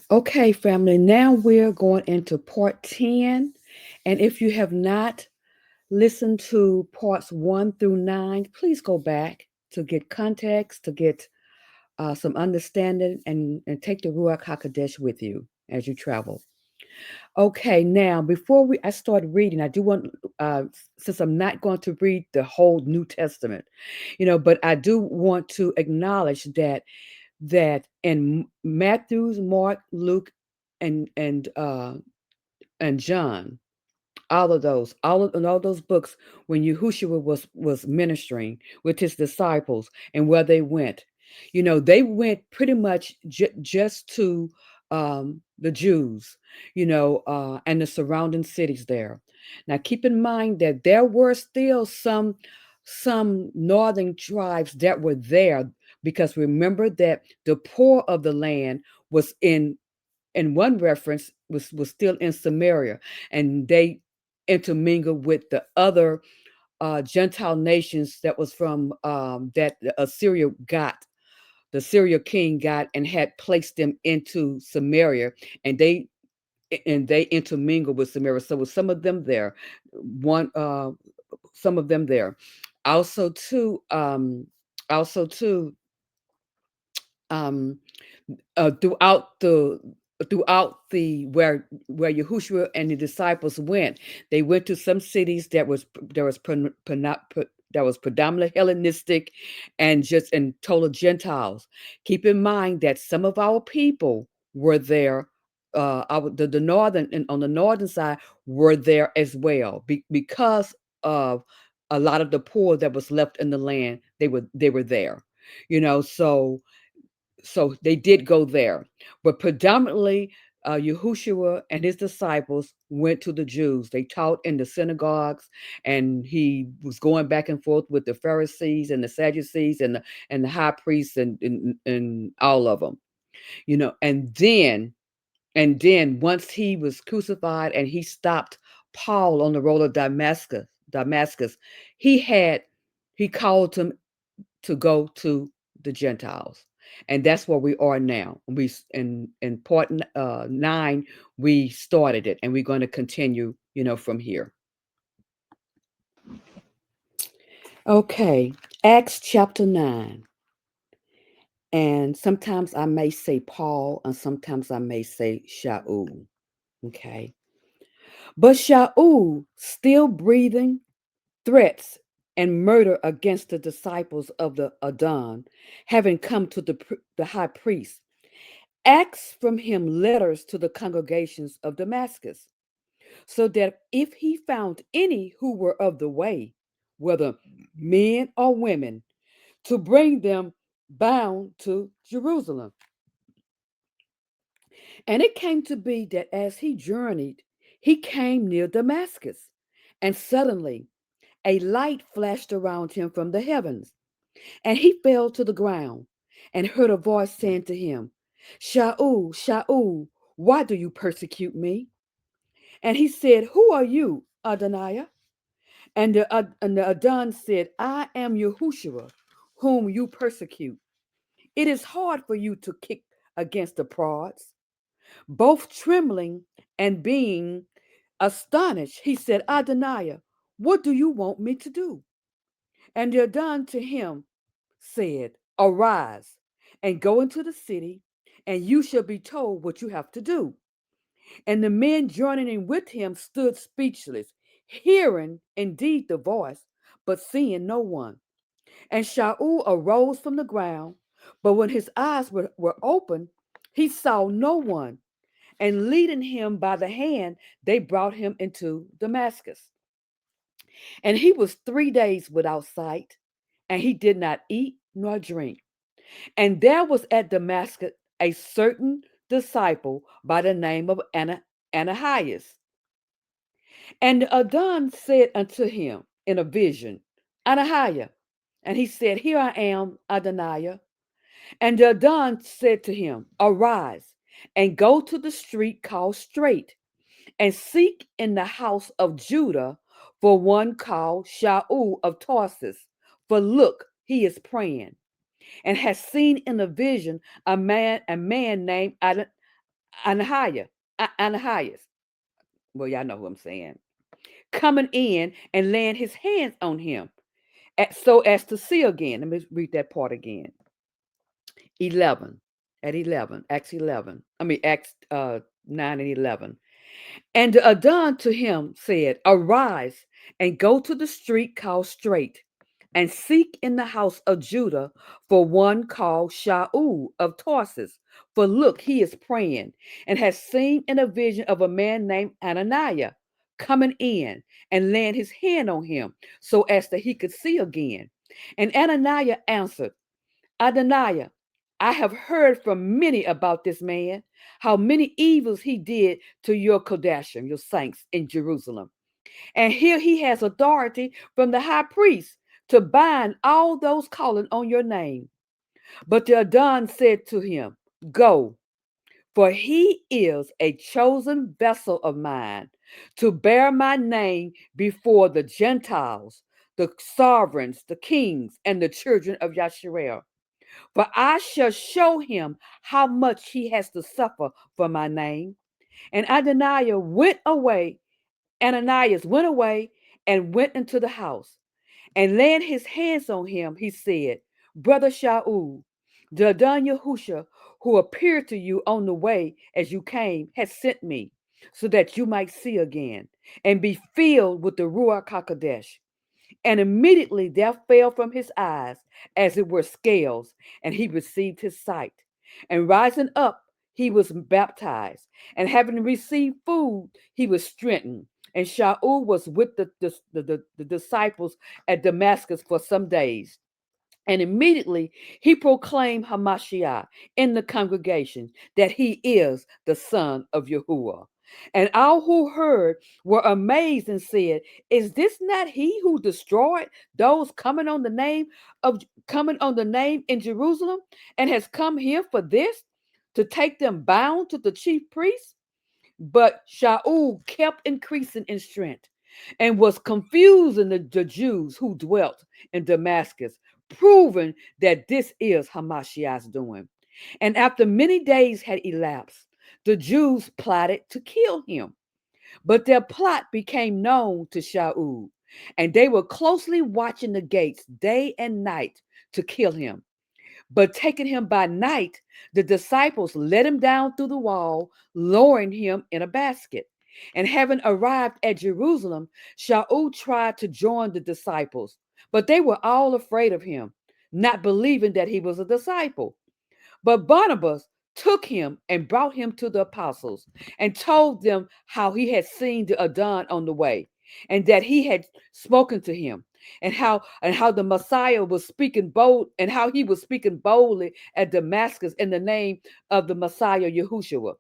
Okay, family, now we're going into part 10. And if you have not listened to parts 1 through 9, please go back to get context, to get some understanding, and take the Ruach HaKodesh with you as you travel. Okay, now before I start reading, I do want, uh, since I'm not going to read the whole New Testament, but I do want to acknowledge that in Matthew's, Mark, Luke, and and John, all of those books, when Yahushua was ministering with his disciples and where they went, they went pretty much just to the Jews, and the surrounding cities there. Now, keep in mind that there were still some northern tribes that were there, because remember that the poor of the land was in one reference was still in Samaria, and they intermingled with the other Gentile nations that was from that the Syria king got and had placed them into Samaria, and they intermingled with Samaria. So with some of them there, one some of them there, also too, also too. Um, uh, throughout the throughout the where Yahushua and the disciples went, they went to some cities that was predominantly Hellenistic and total Gentiles. Keep in mind that some of our people were there. The northern and on the northern side were there as well, because of a lot of the poor that was left in the land. They were there, so they did go there, but predominantly Yahushua and his disciples went to the Jews. They taught in the synagogues, and he was going back and forth with the Pharisees and the Sadducees and the high priests and all of them, and then once he was crucified and he stopped Paul on the road of Damascus, he had he called him to go to the Gentiles. And that's where we are now. In part 9, we started it, and we're going to continue, from here. Okay, Acts chapter 9. And sometimes I may say Paul, and sometimes I may say Shaul. Okay. But Shaul, still breathing threats and murder against the disciples of the Adon, having come to the high priest, asked from him letters to the congregations of Damascus, so that if he found any who were of the way, whether men or women, to bring them bound to Jerusalem. And it came to be that as he journeyed, he came near Damascus, and suddenly a light flashed around him from the heavens, and he fell to the ground and heard a voice saying to him, Shaul, Shaul, why do you persecute me? And he said, Who are you, Adoniah? And the Adon said, I am Yahushua, whom you persecute. It is hard for you to kick against the prods. Both trembling and being astonished, he said, Adoniah, what do you want me to do? And the Adon to him said, Arise and go into the city, and you shall be told what you have to do. And the men joining in with him stood speechless, hearing indeed the voice, but seeing no one. And Shaul arose from the ground, but when his eyes were opened, he saw no one. And leading him by the hand, they brought him into Damascus. And he was 3 days without sight, and he did not eat nor drink. And there was at Damascus a certain disciple by the name of Ananias. And Adon said unto him in a vision, Ananiah. And he said, Here I am, Adoniah. And Adon said to him, Arise and go to the street called Straight, and seek in the house of Judah for one called Shaul of Tarsus. For look, he is praying, and has seen in a vision a man named Anahias. Well, y'all know who I'm saying. Coming in and laying his hands on him so as to see again. Let me read that part again. 11. At 11. Acts 11. Acts 9 and 11. And Adon to him said, Arise and go to the street called Straight, and seek in the house of Judah for one called Shaul of Tarsus. For look, he is praying, and has seen in a vision of a man named Ananiah coming in and laying his hand on him, so as that he could see again. And Ananiah answered, Adoniah, I have heard from many about this man, how many evils he did to your Kodashim, your saints in Jerusalem. And here he has authority from the high priest to bind all those calling on your name. But the Adon said to him, Go, for he is a chosen vessel of mine to bear my name before the Gentiles, the sovereigns, the kings, and the children of Yasharel. For I shall show him how much he has to suffer for my name. And Ananias went away and went into the house. And laying his hands on him, he said, Brother Shaul, the Adon Yahusha, who appeared to you on the way as you came, has sent me, so that you might see again, and be filled with the Ruach HaKodesh. And immediately there fell from his eyes as it were scales, and he received his sight. And rising up, he was baptized. And having received food, he was strengthened. And Shaul was with the disciples at Damascus for some days. And immediately he proclaimed Hamashiach in the congregation that he is the son of Yahuwah. And all who heard were amazed and said, Is this not he who destroyed those coming on the name in Jerusalem, and has come here for this, to take them bound to the chief priests? But Shaul kept increasing in strength and was confusing the Jews who dwelt in Damascus, proving that this is Hamashiach's doing. And after many days had elapsed, the Jews plotted to kill him. But their plot became known to Shaul, and they were closely watching the gates day and night to kill him. But taking him by night, the disciples let him down through the wall, lowering him in a basket. And having arrived at Jerusalem, Shaul tried to join the disciples, but they were all afraid of him, not believing that he was a disciple. But Barnabas took him and brought him to the apostles, and told them how he had seen the Adon on the way, and that he had spoken to him, and how the Messiah was speaking bold, and how he was speaking boldly at Damascus in the name of the Messiah Yahushua.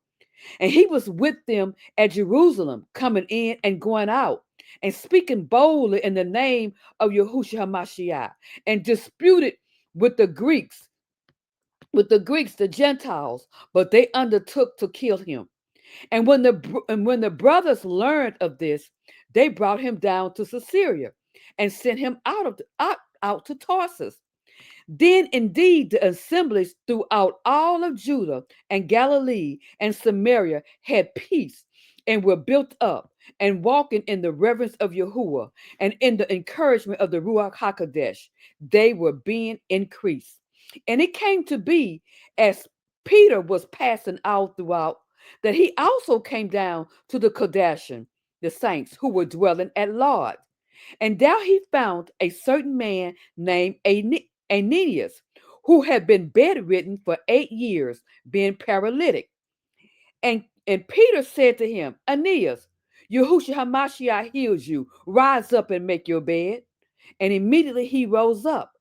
And he was with them at Jerusalem, coming in and going out, and speaking boldly in the name of Yahushua HaMashiach, and disputed with the Greeks, the Gentiles, but they undertook to kill him. And when the brothers learned of this, they brought him down to Caesarea, and sent him out to Tarsus. Then indeed the assemblies throughout all of Judah and Galilee and Samaria had peace, and were built up, and walking in the reverence of Yahuwah, and in the encouragement of the Ruach HaKodesh, they were being increased. And it came to be, as Peter was passing out throughout, that he also came down to the Kodashim, the saints who were dwelling at Lod. And there he found a certain man named Aeneas, who had been bedridden for 8 years, being paralytic. And Peter said to him, Aeneas, Yahushua HaMashiach heals you. Rise up and make your bed. And immediately he rose up.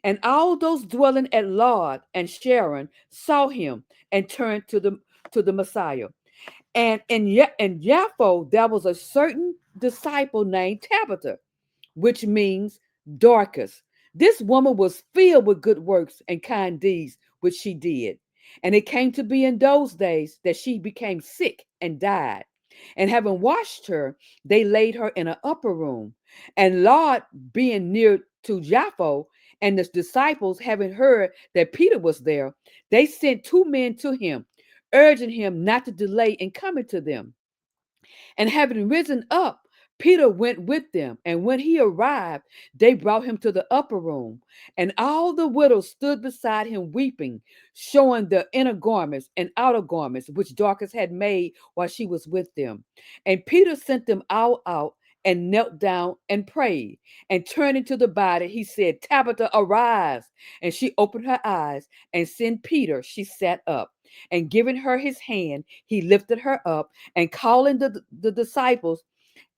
And all those dwelling at Lod and Sharon saw him, and turned to the Messiah. And in Jaffo there was a certain disciple named Tabitha, which means Dorcas. This woman was filled with good works and kind deeds, which she did. And it came to be in those days that she became sick and died. And having washed her, they laid her in an upper room. And Lord, being near to Jaffa, and the disciples having heard that Peter was there, they sent two men to him, urging him not to delay in coming to them. And having risen up, Peter went with them. And when he arrived, they brought him to the upper room. And all the widows stood beside him weeping, showing their inner garments and outer garments, which Dorcas had made while she was with them. And Peter sent them all out and knelt down and prayed. And turning to the body, he said, Tabitha, arise. And she opened her eyes, and seeing Peter, she sat up. And giving her his hand, he lifted her up, and calling the disciples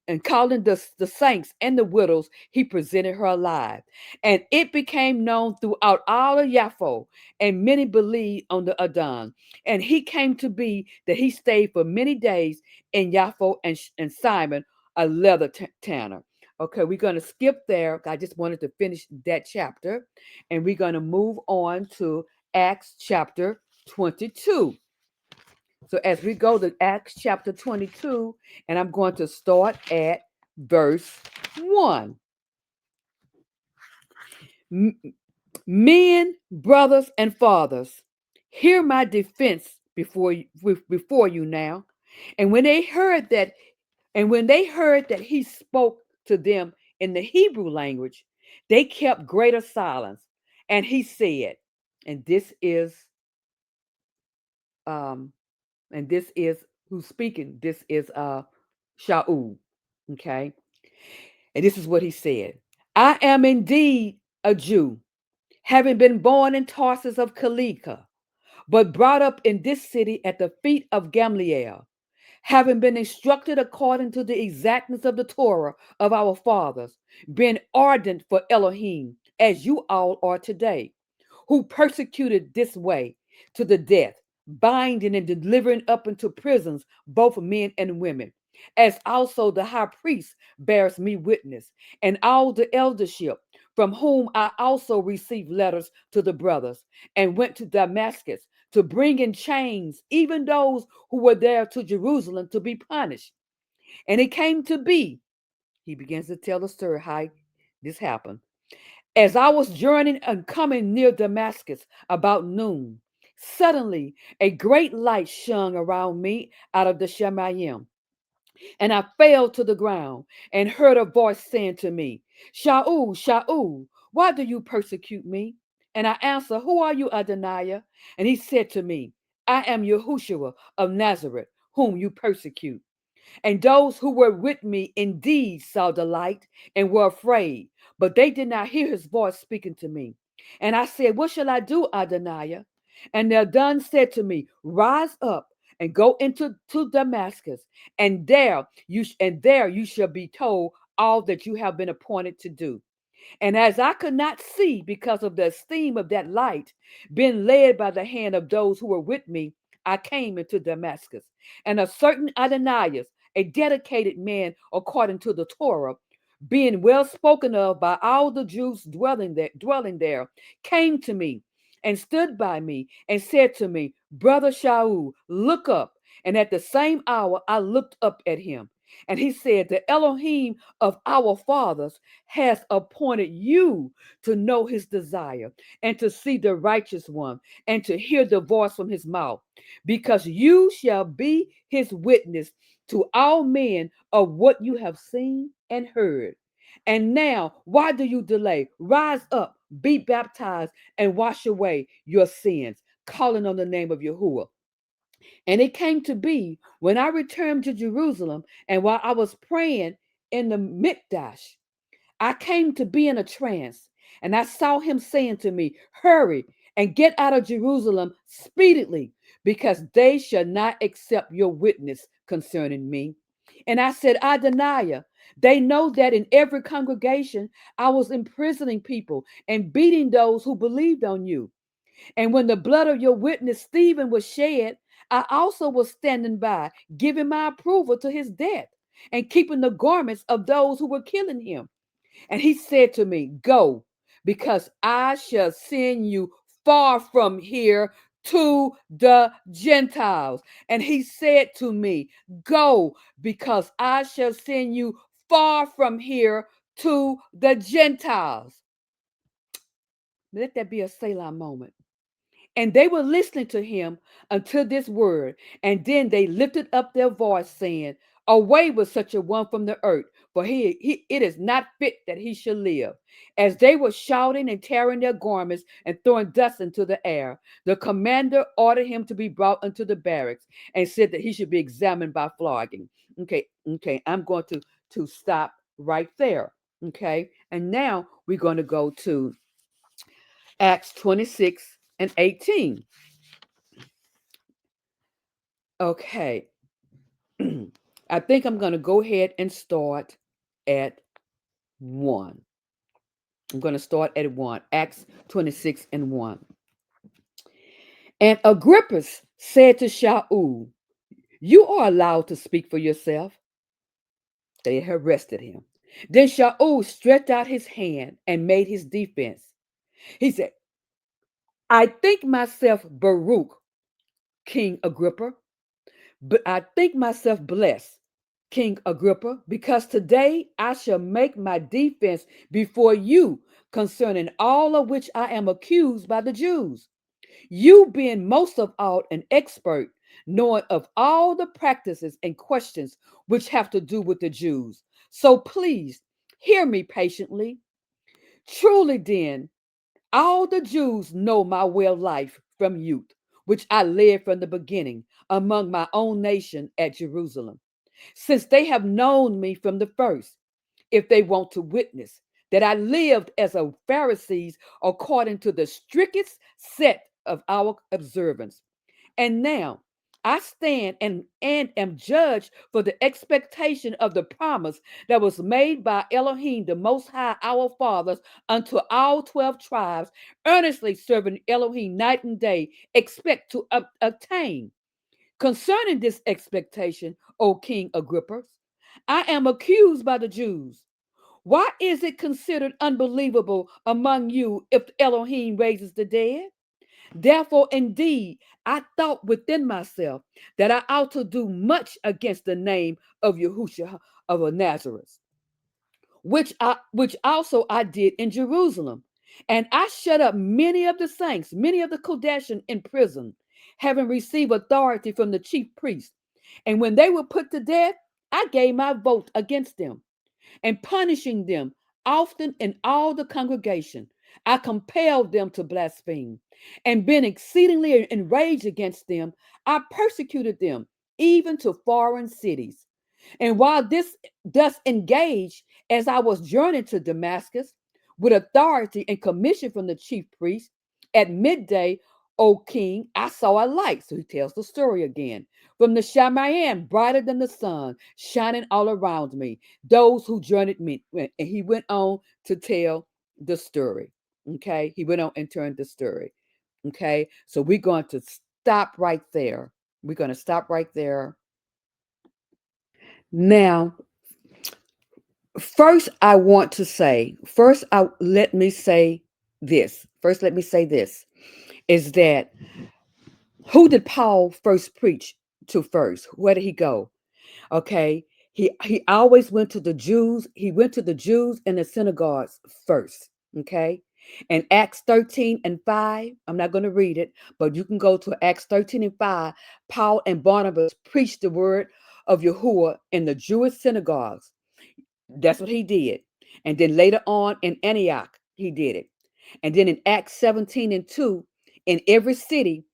and calling the saints and the widows, he presented her alive. And it became known throughout all of Yaffo, and many believed on the Adon. And he came to be that he stayed for many days in Yaffo and Simon, a leather tanner. Okay, we're going to skip there. I just wanted to finish that chapter. And we're going to move on to Acts chapter 22. So as we go to Acts chapter 22, and I'm going to start at verse 1. Men, brothers, and fathers, hear my defense before you now. And when they heard that, he spoke to them in the Hebrew language, they kept greater silence. And he said, and this is um, and this is who's speaking. This is Shaul. Okay. And this is what he said. I am indeed a Jew, having been born in Tarsus of Cilicia, but brought up in this city at the feet of Gamaliel, having been instructed according to the exactness of the Torah of our fathers, being ardent for Elohim, as you all are today, who persecuted this way to the death, binding and delivering up into prisons both men and women, as also the high priest bears me witness, and all the eldership, from whom I also received letters to the brothers, and went to Damascus to bring in chains even those who were there to Jerusalem to be punished. And it came to be, he begins to tell the story how this happened. As I was journeying and coming near Damascus about noon, suddenly a great light shone around me out of the Shemayim. And I fell to the ground and heard a voice saying to me, Shaul, Shaul, why do you persecute me? And I answered, Who are you, Adoniah? And he said to me, I am Yahushua of Nazareth, whom you persecute. And those who were with me indeed saw the light and were afraid, but they did not hear his voice speaking to me. And I said, What shall I do, Adoniah? And Nadon said to me, Rise up and go into to Damascus, and there you shall be told all that you have been appointed to do. And as I could not see because of the esteem of that light, being led by the hand of those who were with me, I came into Damascus. And a certain Ananias, a dedicated man according to the Torah, being well spoken of by all the Jews dwelling there, came to me and stood by me and said to me, Brother Shaul, look up. And at the same hour I looked up at him. And he said, The Elohim of our fathers has appointed you to know his desire and to see the righteous one and to hear the voice from his mouth, because you shall be his witness to all men of what you have seen and heard. And now, why do you delay? Rise up, be baptized, and wash away your sins, calling on the name of Yahuwah. And it came to be when I returned to Jerusalem and while I was praying in the Mikdash, I came to be in a trance, and I saw him saying to me, Hurry and get out of Jerusalem speedily, because they shall not accept your witness concerning me. And I said, Adoniah, they know that in every congregation I was imprisoning people and beating those who believed on you. And when the blood of your witness Stephen was shed, I also was standing by, giving my approval to his death and keeping the garments of those who were killing him. And he said to me, Go, because I shall send you far from here to the Gentiles. And he said to me, Go, because I shall send you far from here to the Gentiles. Let that be a Selah moment. And they were listening to him until this word. And then they lifted up their voice, saying, Away with such a one from the earth, for it is not fit that he should live. As they were shouting and tearing their garments and throwing dust into the air, the commander ordered him to be brought into the barracks and said that he should be examined by flogging. Okay, I'm going to stop right there. Okay, and now we're going to go to Acts 26 and 18. Okay. I think I'm going to go ahead and start at 1. I'm going to start at 1. Acts 26 and 1. And Agrippa said to Shaul, You are allowed to speak for yourself. They arrested him. Then Shaul stretched out his hand and made his defense. He said, I think myself Baruch, King Agrippa, but I think myself blessed, King Agrippa, because today I shall make my defense before you concerning all of which I am accused by the Jews. You being most of all an expert, knowing of all the practices and questions which have to do with the Jews. So please hear me patiently. Truly then, all the Jews know my way of life from youth, which I led from the beginning among my own nation at Jerusalem, since they have known me from the first, if they want to witness that I lived as a Pharisee according to the strictest set of our observance. And now I stand and am judged for the expectation of the promise that was made by Elohim, the Most High, our fathers, unto all 12 tribes, earnestly serving Elohim night and day, expect to obtain. Concerning this expectation, O King Agrippa, I am accused by the Jews. Why is it considered unbelievable among you if Elohim raises the dead? Therefore, indeed, I thought within myself that I ought to do much against the name of Yahushua of Nazareth, which also I did in Jerusalem. And I shut up many of the saints, many of the Kodeshim in prison, having received authority from the chief priests. And when they were put to death, I gave my vote against them and punishing them often in all the congregation. I compelled them to blaspheme, and being exceedingly enraged against them, I persecuted them even to foreign cities. And while this thus engaged, as I was journeying to Damascus with authority and commission from the chief priest, at midday, O king, I saw a light. So he tells the story again. From the Shamayim, brighter than the sun, shining all around me. Those who journeyed me. And he went on to tell the story. Okay. He went on and turned the story. Okay. So we're going to stop right there. We're going to stop right there. Now, first, I want to say, let me say this. First, let me say this is that who did Paul first preach to first? Where did he go? Okay. He always went to the Jews. He went to the Jews and the synagogues first. Okay. And Acts 13 and 5, I'm not going to read it, but you can go to Acts 13 and 5. Paul and Barnabas preached the word of Yahuwah in the Jewish synagogues. That's what he did. And then later on in Antioch, he did it. And then in Acts 17 and 2, in every city,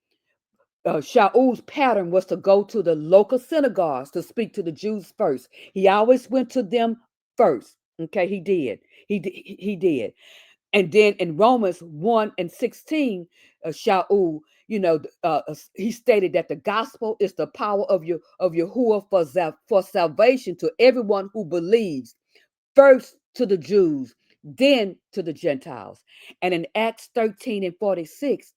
Shaul's pattern was to go to the local synagogues to speak to the Jews first. He always went to them first. Okay, he did. He did. And then in Romans 1 and 16, Shaul, he stated that the gospel is the power of Yahuwah for salvation to everyone who believes, first to the Jews, then to the Gentiles. And in Acts 13 and 46,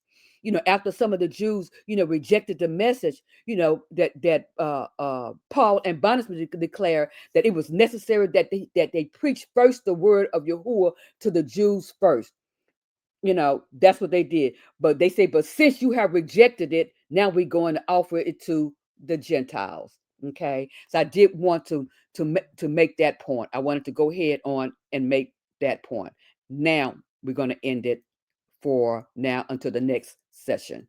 after some of the Jews, rejected the message, that Paul and Barnabas declared that it was necessary that they preach first the word of Yahuwah to the Jews first. That's what they did. But they say, but since you have rejected it, now we're going to offer it to the Gentiles. Okay. So I did want to make that point. I wanted to go ahead on and make that point. Now we're going to end it for now until the next session.